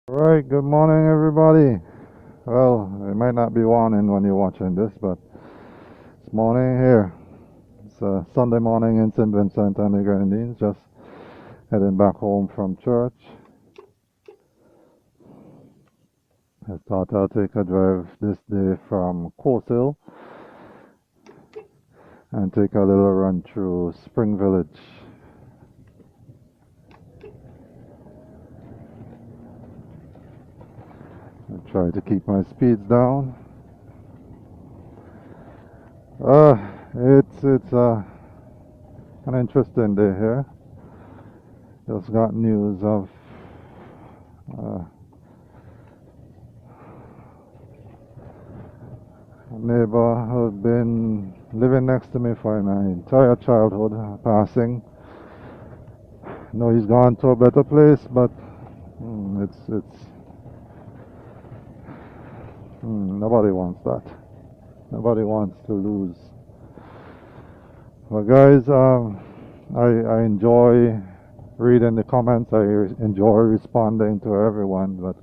Right, good morning, everybody. Well, it might not be morning when you're watching this, but it's morning here. It's Sunday morning in St. Vincent and the Grenadines, just heading back home from church. I thought I'll take a drive this day from Coulls and take a little run through Spring Village. I try to keep my speeds down. Uh, it's an interesting day here. Just got news of uh, a neighbor who's been living next to me for my entire childhood passing. No, he's gone to a better place, but nobody wants that. Nobody wants to lose. Well, guys, I enjoy reading the comments. I enjoy responding to everyone, but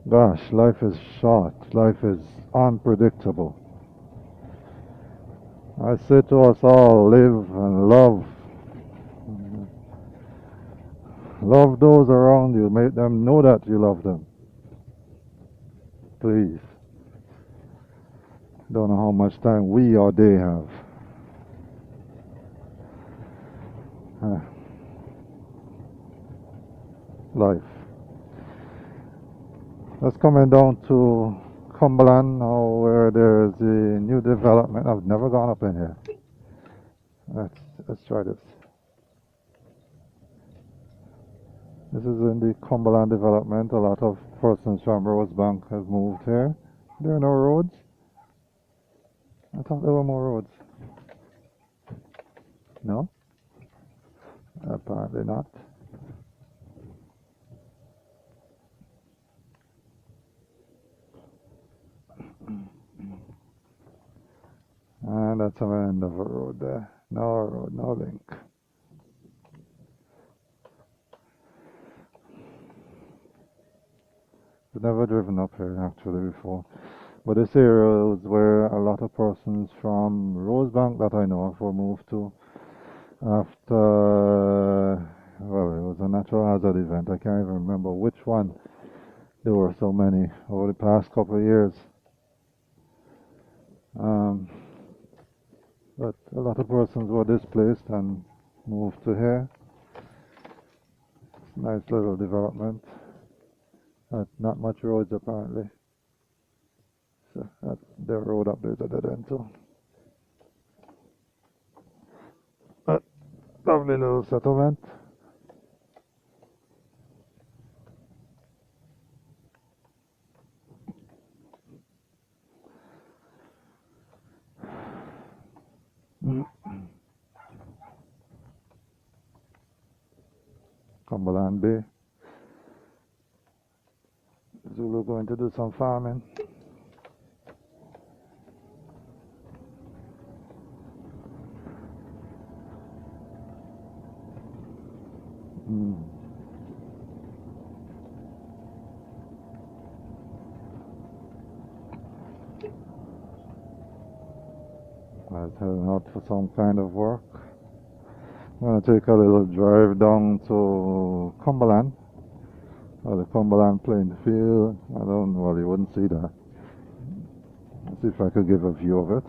gosh, life is short. Life is unpredictable. I say to us all, live and love. Love those around you. Make them know that you love them. Please. Don't know how much time we or they have. Uh, Life. That's coming down to Cumberland now, where there's a new development. I've never gone up in here. Let's try this. This is in the Cumberland development. A lot of persons from Rosebank have moved here. There are no roads. I thought there were more roads. No? Apparently not. And that's the end of a road there. No road, no link. I've never driven up here actually before. But this area is where a lot of persons from Rosebank that I know of were moved to after, well, it was a natural hazard event. I can't even remember which one. There were so many over the past couple of years. Um, but a lot of persons were displaced and moved to here. It's a nice little development. Not much roads apparently. So the road up there is a dead end too. But lovely little settlement. Cumberland Bay. Zulu going to do some farming. Mm. I was heading out for some kind of work. I'm going to take a little drive down to Cumberland, or the Cumberland playing field. I don't know, well, you wouldn't see that. Let's see if I could give a view of it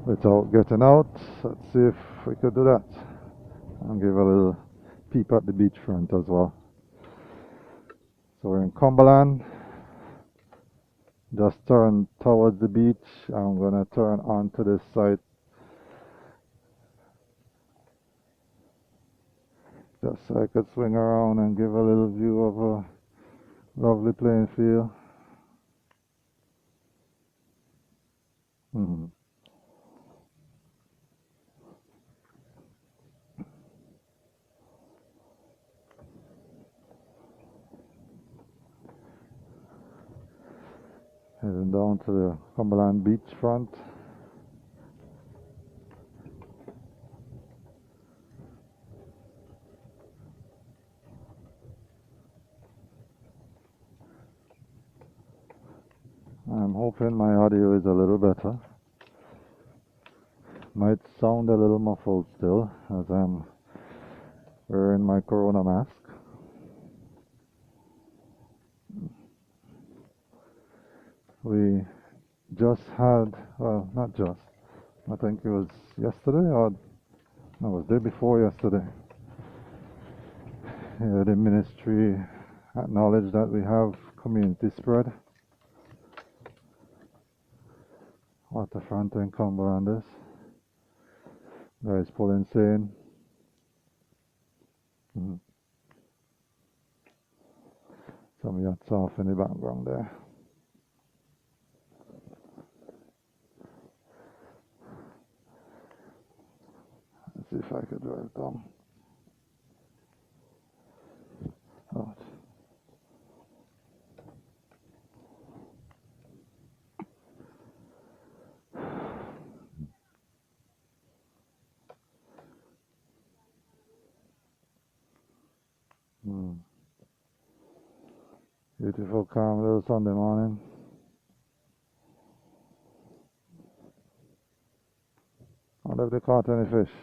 without getting out. Let's see if we could do that and give a little peep at the beachfront as well. So we're in Cumberland. Just turn towards the beach. I'm gonna turn onto this side just so I could swing around and give a little view of a lovely playing field. Mm-hmm. Heading down to the Cumberland beachfront. I'm hoping my audio is a little better. Might sound a little muffled still as I'm wearing my corona mask. We just had, well, not just, I think it was yesterday or no, it was the day before yesterday. The ministry acknowledged that we have community spread. Waterfront in Cumberland is. Guys pulling seine. Some yachts off in the background there. Let's see if I could drive down. Oh. Beautiful, calm little Sunday morning. I wonder if they caught any fish.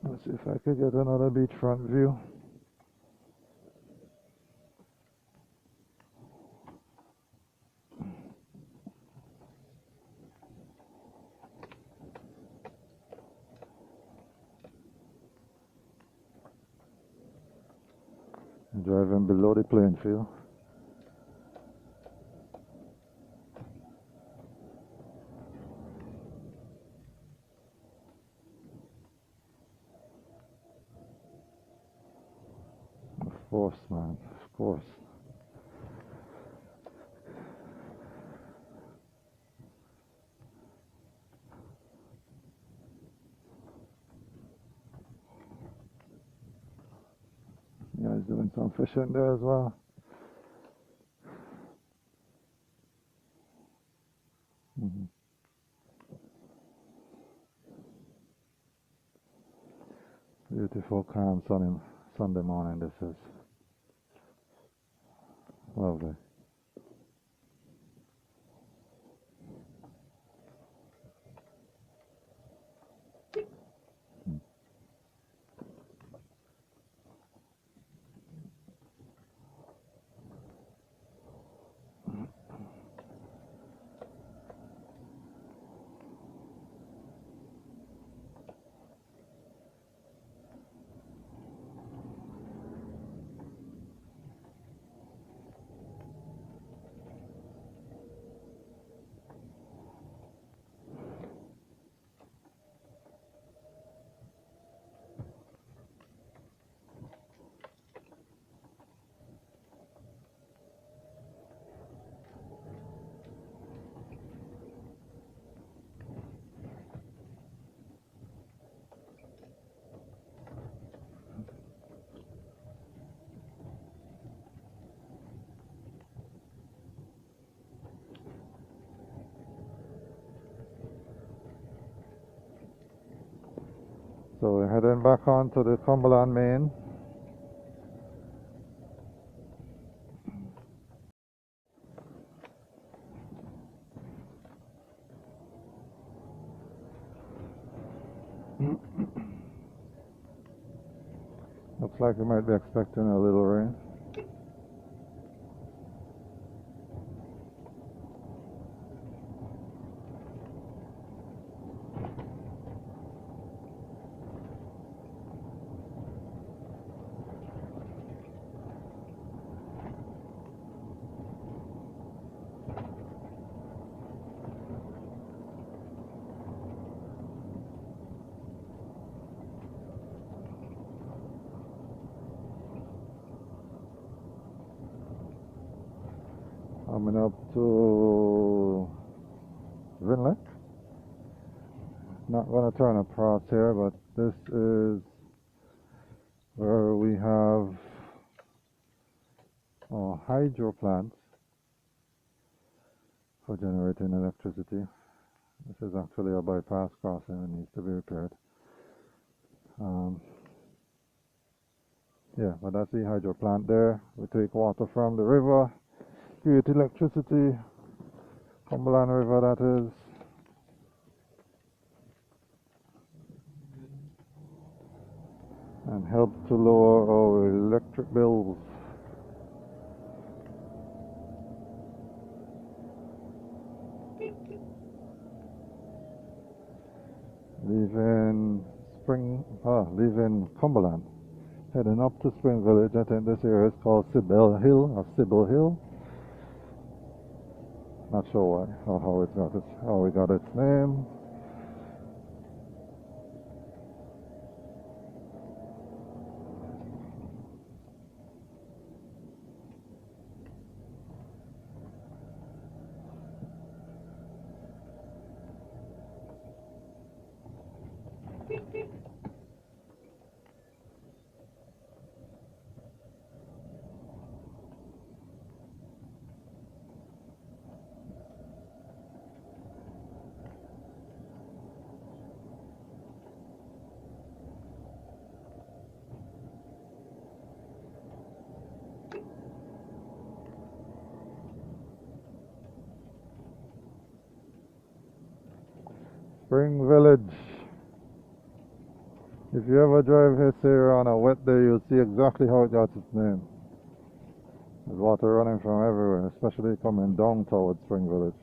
Let's see if I could get another beachfront view. Driving below the playing field. Of course, man, of course. You guys doing some fishing there as well. Beautiful, calm, sunny Sunday morning. This is lovely. So we're heading back on to the Cumberland Main. Looks like we might be expecting a little rain. Coming up to Vincent. Not going to turn across here, but this is where we have hydro plants for generating electricity. This is actually a bypass crossing and needs to be repaired. Yeah, but that's the hydro plant there. We take water from the river, create electricity, Cumberland River that is. And help to lower our electric bills. Leaving Cumberland, heading up to Spring Village. I think this area is called Sybil Hill. Not sure why or how we got its name. Spring Village. If you ever drive this area on a wet day, you'll see exactly how it got its name. There's water running from everywhere, especially coming down towards Spring Village.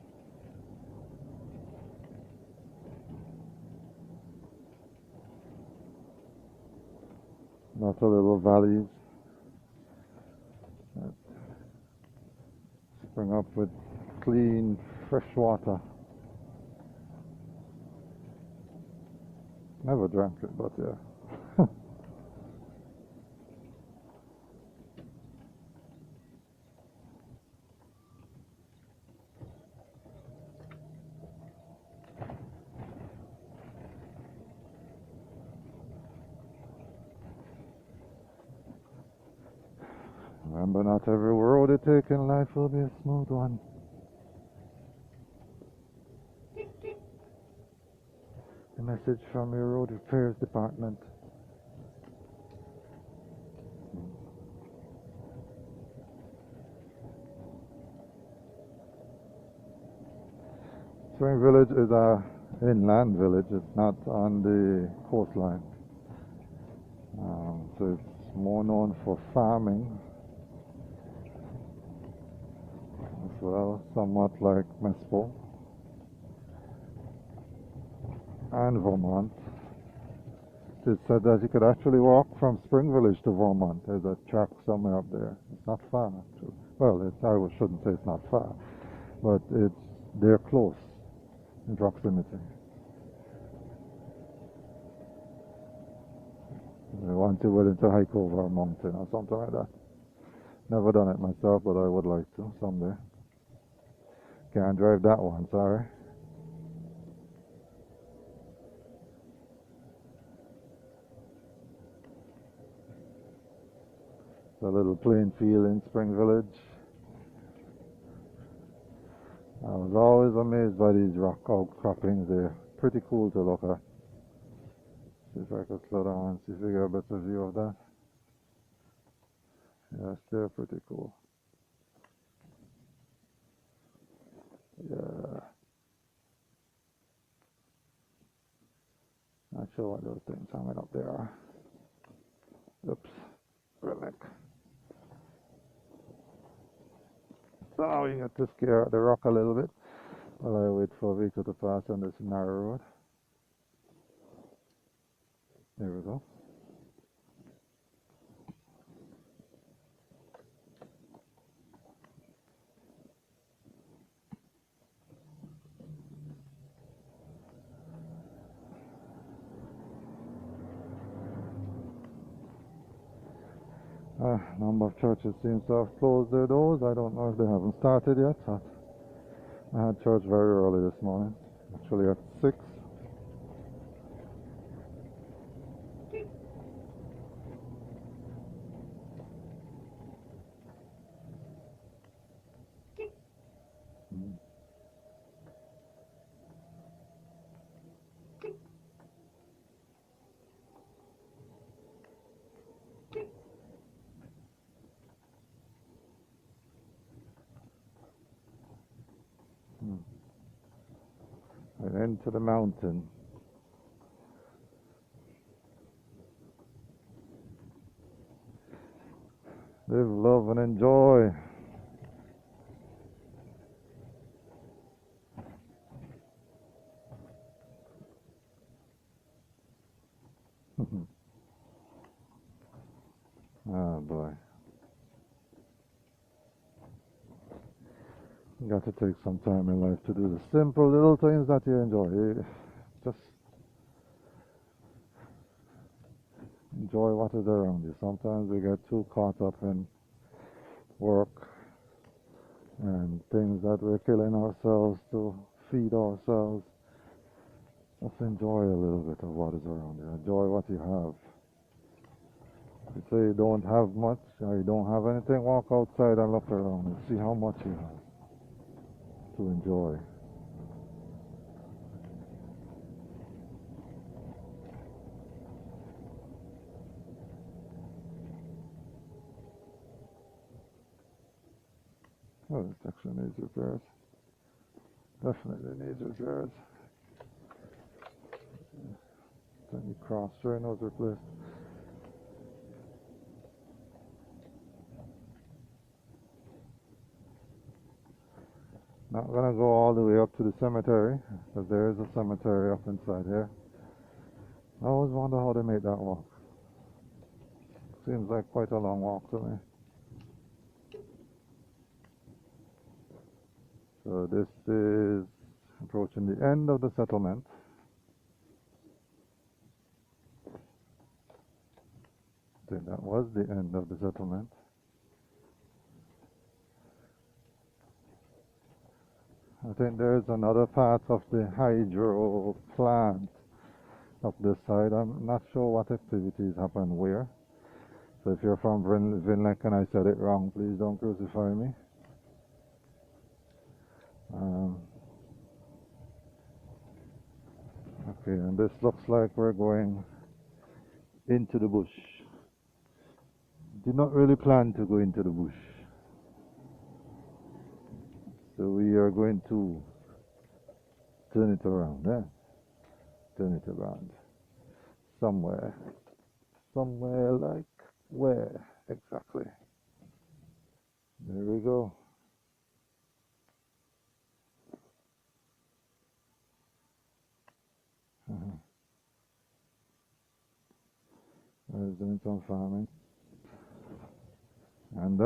Lots of little valleys that spring up with clean, fresh water. Never drank it, but yeah. Remember, not every road you take in life will be a smooth one. A message from your road repairs department. Spring Village is a inland village. It's not on the coastline. So it's more known for farming as well, somewhat like Mespo and Vermont. It said that you could actually walk from Spring Village to Vermont. There's a track somewhere up there. It's not far, actually. Well, I shouldn't say it's not far, but they're close in proximity. Once you're willing to hike over a mountain or something like that. Never done it myself, but I would like to someday. Can't drive that one, sorry. A little plain field in Spring Village. I was always amazed by these rock outcroppings. They're pretty cool to look at. See if I could slow down and see if we get a better view of that. Yes, they're pretty cool. Yeah. Not sure what those things hanging up there are. Oops. Relic. So we got to scare the rock a little bit while I wait for a vehicle to pass on this narrow road. There we go. Number of churches seems to have closed their doors. I don't know if they haven't started yet. I had church very early this morning, actually at 6. And into the mountain. Live, love, and enjoy. Oh boy. You got to take some time in life to do the simple little things that you enjoy. Just enjoy what is around you. Sometimes we get too caught up in work and things that we're killing ourselves to feed ourselves. Just enjoy a little bit of what is around you. Enjoy what you have. If you say you don't have much or you don't have anything, walk outside and look around and see how much you have to enjoy. Oh, this actually needs repairs. Definitely needs repairs. Any cross drain was replaced. Not gonna go all the way up to the cemetery, because there is a cemetery up inside here. I always wonder how they make that walk. Seems like quite a long walk to me. So this is approaching the end of the settlement. I think that was the end of the settlement. I think there's another part of the hydro plant up this side. I'm not sure what activities happen where. So if you're from Vincent and I said it wrong, please don't crucify me. Okay, and this looks like we're going into the bush. Did not really plan to go into the bush. So we are going to turn it around, turn it around. Somewhere like where exactly? There we go. There's doing some farming. And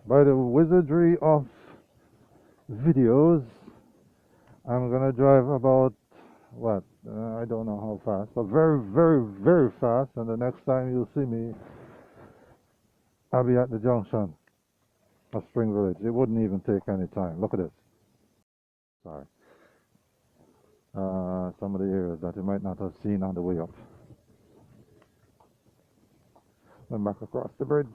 by the wizardry of videos, I'm gonna drive about what? I don't know how fast, but very, very, very fast. And the next time you'll see me, I'll be at the junction of Spring Village. It wouldn't even take any time. Look at this. Sorry. Some of the areas that you might not have seen on the way up. Then back across the bridge.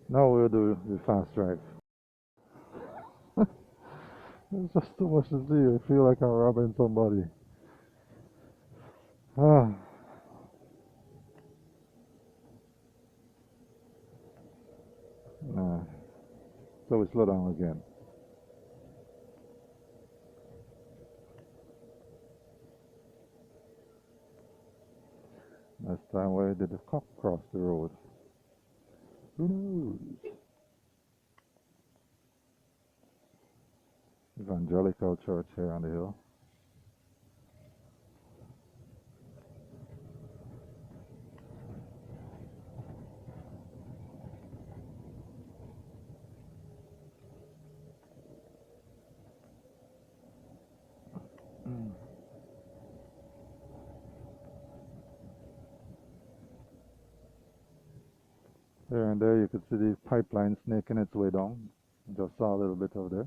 Now we'll do the fast drive. There's just too much to see. I feel like I'm robbing somebody. Ah. So we slow down again. Last time where did the cop cross the road? Who knows? Evangelical church here on the hill. Here and there you could see the pipeline snaking its way down. Just saw a little bit of there.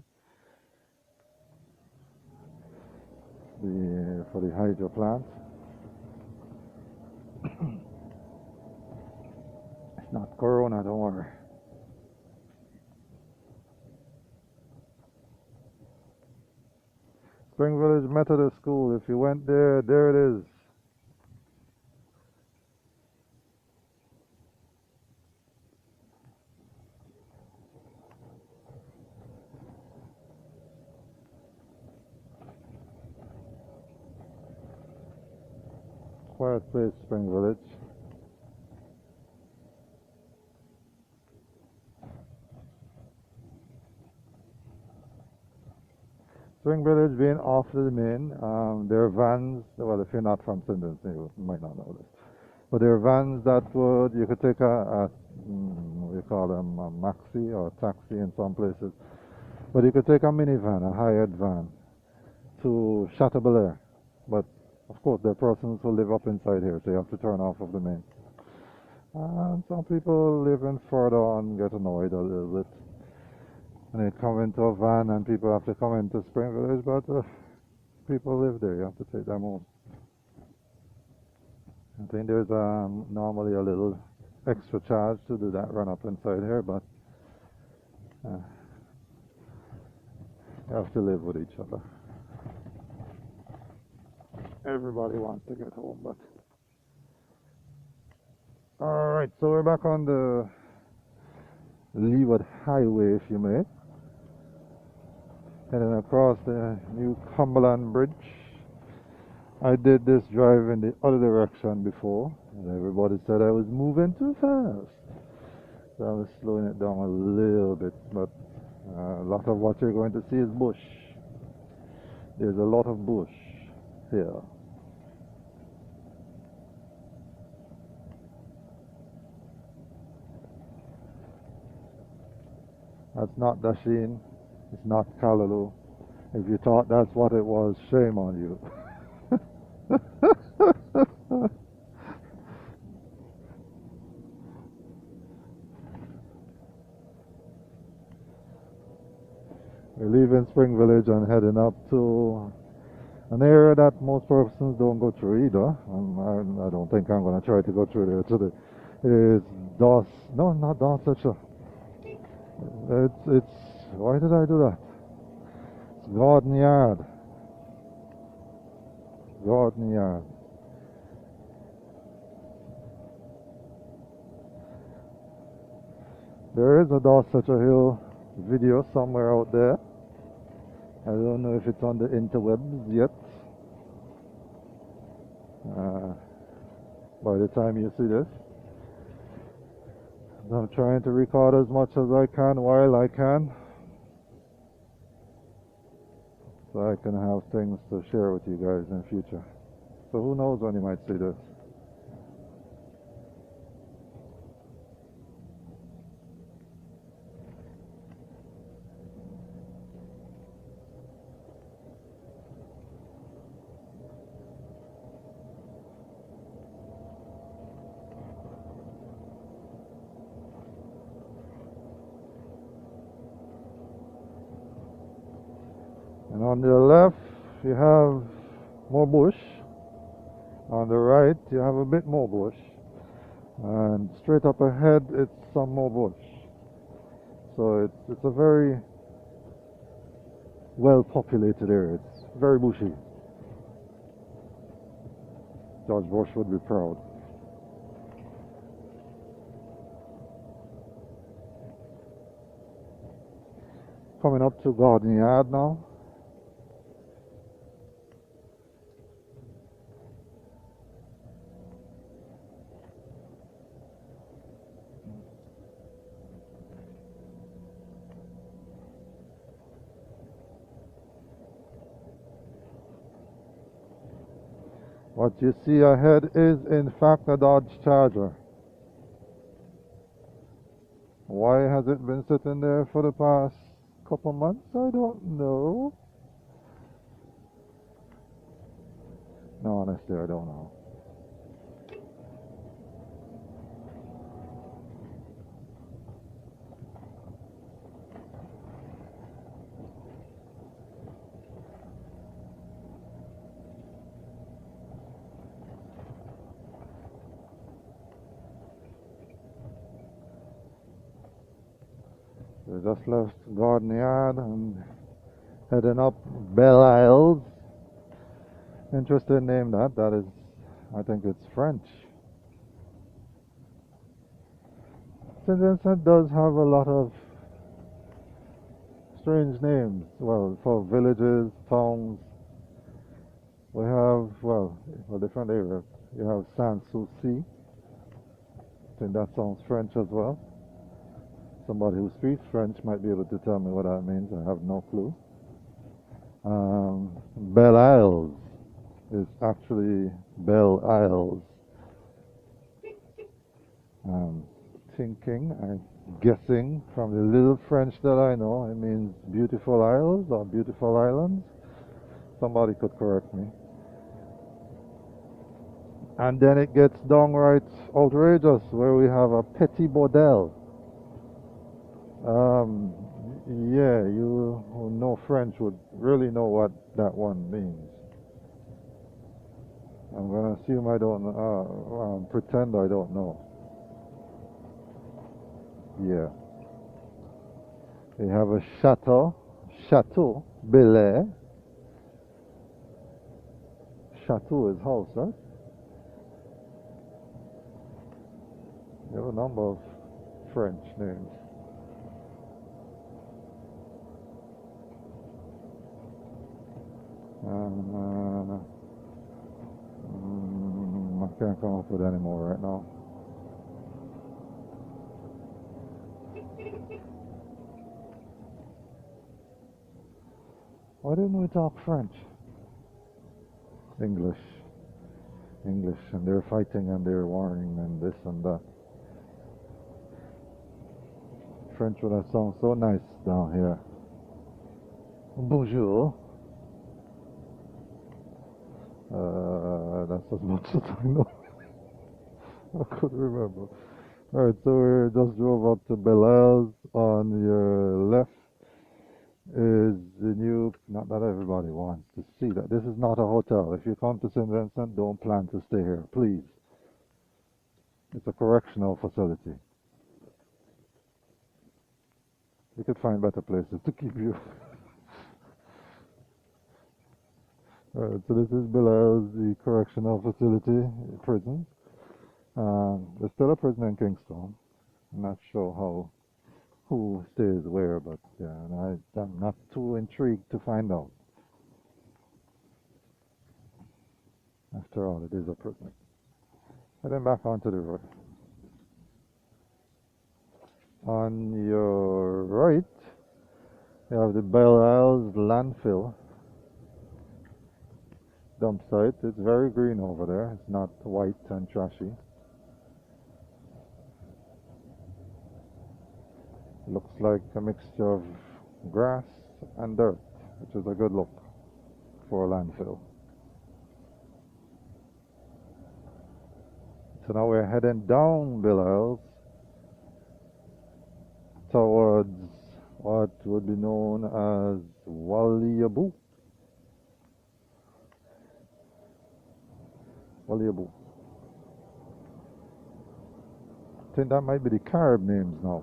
For the hydro plant. It's not Corona, don't worry. Spring Village Methodist School. If you went there, there it is. Quiet place, Spring Village. Spring Village being off the main, there are vans, well if you're not from Swindon, you might not know this, but there are vans that you could take we call them a maxi or a taxi in some places, but you could take a minivan, a hired van, to Chateaubelair, but of course there are persons who live up inside here, so you have to turn off of the main. And some people living further on get annoyed a little bit. And they come into a van and people have to come into Spring Village, but people live there, you have to take them home. I think there's normally a little extra charge to do that run up inside here, but you have to live with each other. Everybody wants to get home, but... Alright, so we're back on the Leeward Highway, if you may. Heading across the new Cumberland Bridge. I did this drive in the other direction before, and everybody said I was moving too fast. So I was slowing it down a little bit, but a lot of what you're going to see is bush. There's a lot of bush here. That's not Dashin, it's not Callaloo. If you thought that's what it was, shame on you. We're leaving Spring Village and heading up to an area that most persons don't go through either. I don't think I'm going to try to go through there today. It's no, not Dorsetshire. It's, why did I do that? It's Garden Yard. Garden Yard. There is a Dorsetshire Hill video somewhere out there. I don't know if it's on the interwebs yet. By the time you see this, I'm trying to record as much as I can while I can, so I can have things to share with you guys in the future. So who knows when you might see this. And on the left you have more bush. On the right you have a bit more bush. And straight up ahead it's some more bush. So it's a very well populated area. It's very bushy. George Bush would be proud. Coming up to Garden Yard now. What you see ahead is in fact a Dodge Charger. Why has it been sitting there for the past couple months? I don't know. No, honestly, I don't know. just left Garden Yard and heading up Belle Isles. Interesting name that. That is, I think it's French. St. Vincent does have a lot of strange names. Well, for villages, towns, we have, well, for different areas. You have Sanssouci. I think that sounds French as well. Somebody who speaks French might be able to tell me what that means. I have no clue. Belle Isles is actually Belle Isles. Thinking, I'm guessing from the little French that I know, it means beautiful isles or beautiful islands. Somebody could correct me. And then it gets downright outrageous where we have a petit bordel. Yeah, you who know French would really know what that one means. I'm gonna assume I don't pretend I don't know. Yeah. We have a Chateau Bel Air. Chateau is house, right? You have a number of French names. I can't come up with any more right now. Why didn't we talk French? English, and they're fighting and they're warring and this and that. French would have sounded so nice down here. Bonjour. That's as much as I know. I couldn't remember. Alright, so we just drove up to Belle Isles. On your left is the new, not that everybody wants to see that. This is not a hotel. If you come to St. Vincent, don't plan to stay here, please. It's a correctional facility. You could find better places to keep you. Alright, so this is Belle Isles, the correctional facility, prison. There's still a prison in Kingston. I'm not sure who stays where, but yeah, I'm not too intrigued to find out. After all, it is a prison. Heading back onto the road. On your right, you have the Belle Isles landfill dump site. It's very green over there. It's not white and trashy. Looks like a mixture of grass and dirt, which is a good look for a landfill. So now we're heading down Belle Isles towards what would be known as Waliabu. Waliabu. I think that might be the Carib names now.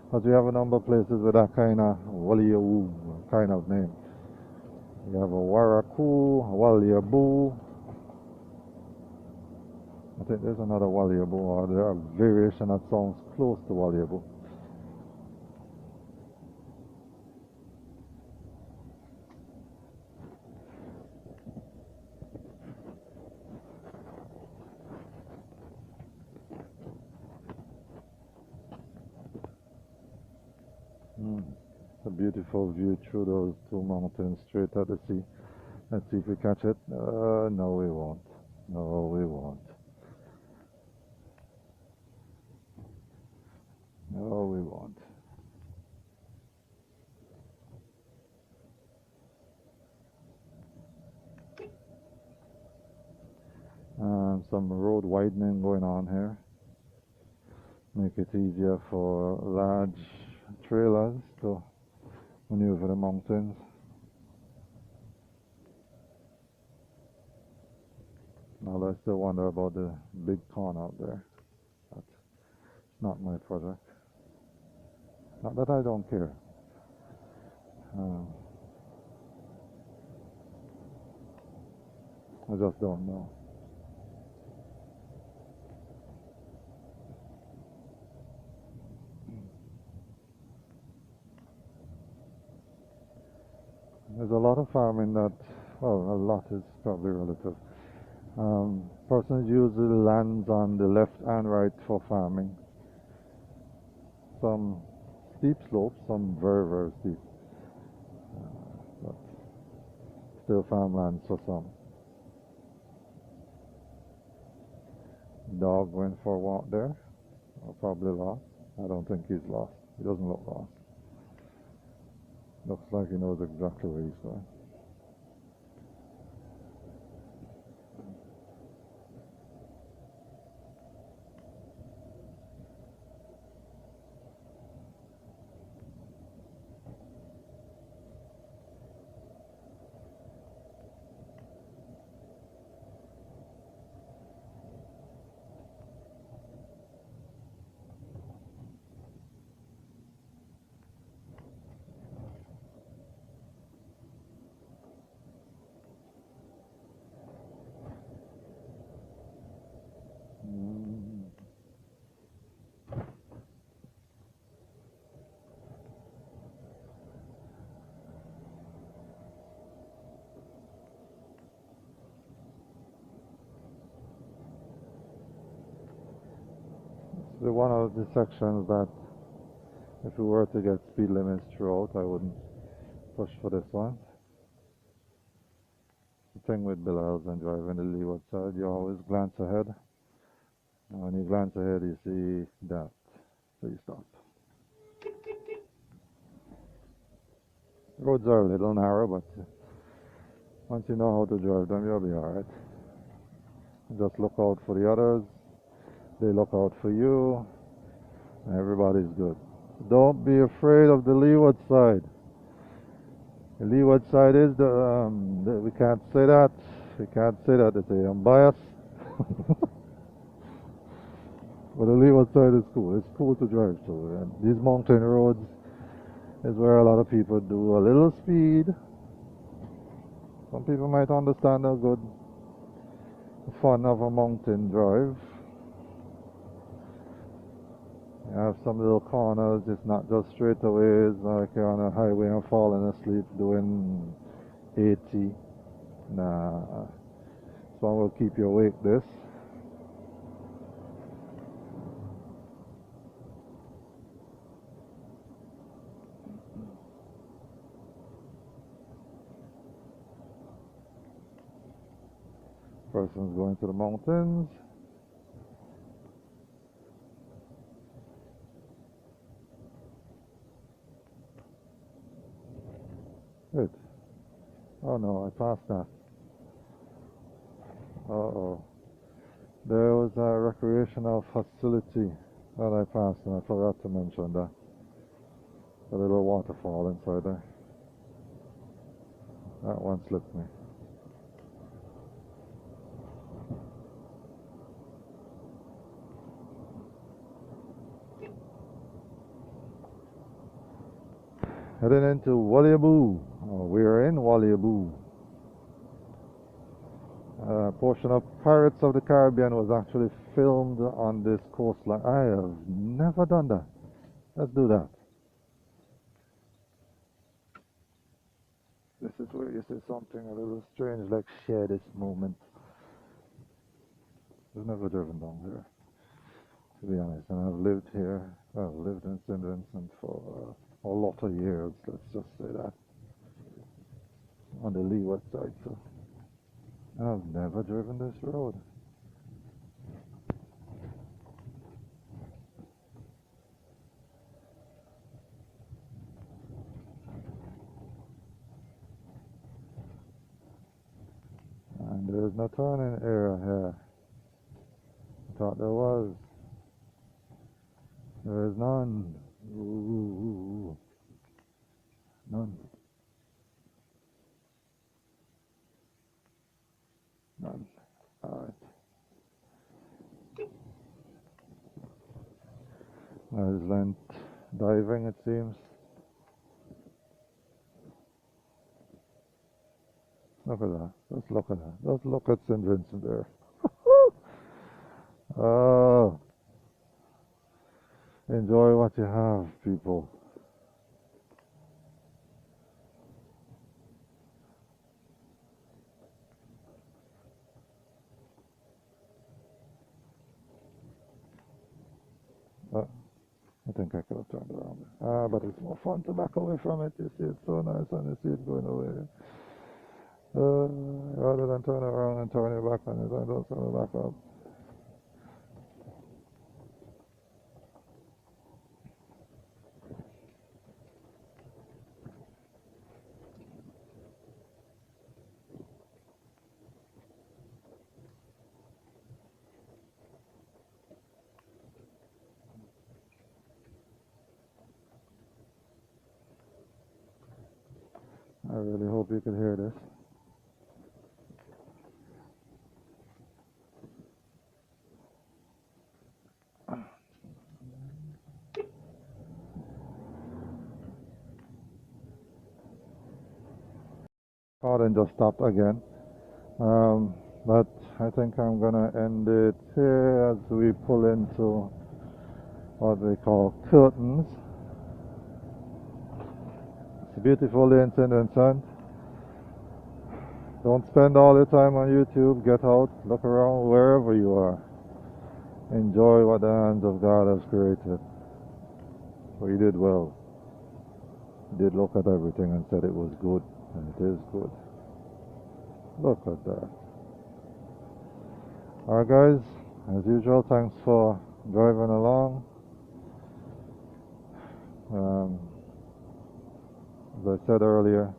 Because we have a number of places with that kind of Waliabu kind of name. You have a Waraku, a Waliabu. I think there's another Waliabu, or there are variation that sounds close to Waliabu. It's a beautiful view through those two mountains straight at the sea. Let's see if we catch it. No, we won't. No, we won't. No, we won't. Some road widening going on here. Make it easier for large trailers to maneuver the mountains. Now I still wonder about the big corn out there. That's not my project. Not that I don't care. Uh, I just don't know. There's a lot of farming that, well, a lot is probably relative. Persons use the lands on the left and right for farming. Some steep slopes, some very, very steep. But still farmlands for some. Dog went for a walk there, or probably lost. I don't think he's lost. He doesn't look lost. Looks like he knows exactly where he's going. Mm. So one of the sections that if we were to get speed limits throughout, I wouldn't push for this one. The thing with Bilals and driving the leeward side, you always glance ahead. And when you glance ahead, you see that. So you stop. Roads are a little narrow, but once you know how to drive them, you'll be alright. Just look out for the others. They look out for you. And everybody's good. Don't be afraid of the leeward side. The leeward side is we can't say that. We can't say that. They say I'm biased. But the leeward side is cool. It's cool to drive through. And these mountain roads is where a lot of people do a little speed. Some people might understand the good fun of a mountain drive. You have some little corners. It's not just straightaways like you're on a highway and falling asleep doing 80. Nah, this one will keep you awake. This. Person's going to the mountains. Good. Oh no, I passed that. Uh-oh. There was a recreational facility that I passed and I forgot to mention that. A little waterfall inside there. That one slipped me. Heading into Waliabu. Oh, we're in Waliabu. A portion of Pirates of the Caribbean was actually filmed on this coastline. I have never done that. Let's do that. This is where you see something a little strange, like share this moment. I've never driven down here, to be honest, and I've lived here. I've lived in St. Vincent for a lot of years. Let's just say that on the leeward side. So I've never driven this road. And there's no turning area here. I thought there was. There is none. Ooh, none. None. Alright. I just learned diving, it seems. Look at that. Just look at that. Just look at St. Vincent there. Oh, enjoy what you have, people. Uh, I think I could have turned around. But it's more fun to back away from it. You see, it's so nice and you see it going away. Rather than turn around and turn it back on it, I don't turn it back up. I really hope you can hear this. Carden just stopped again. But I think I'm gonna end it here as we pull into what we call Keartons. It's a beautiful day in St. Vincent. Don't spend all your time on YouTube. Get out, look around wherever you are. Enjoy what the hands of God has created. So you did well. You did look at everything and said it was good, and it is good. Look at that. Alright guys, as usual, thanks for driving along. As I said earlier,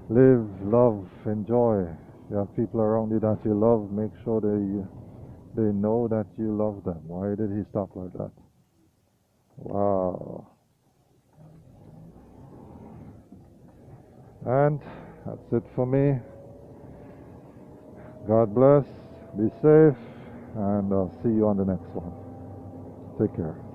live, love, enjoy. You have people around you that you love, make sure they know that you love them. Why did he stop like that? Wow. And that's it for me. God bless, be safe, and I'll see you on the next one. Take care.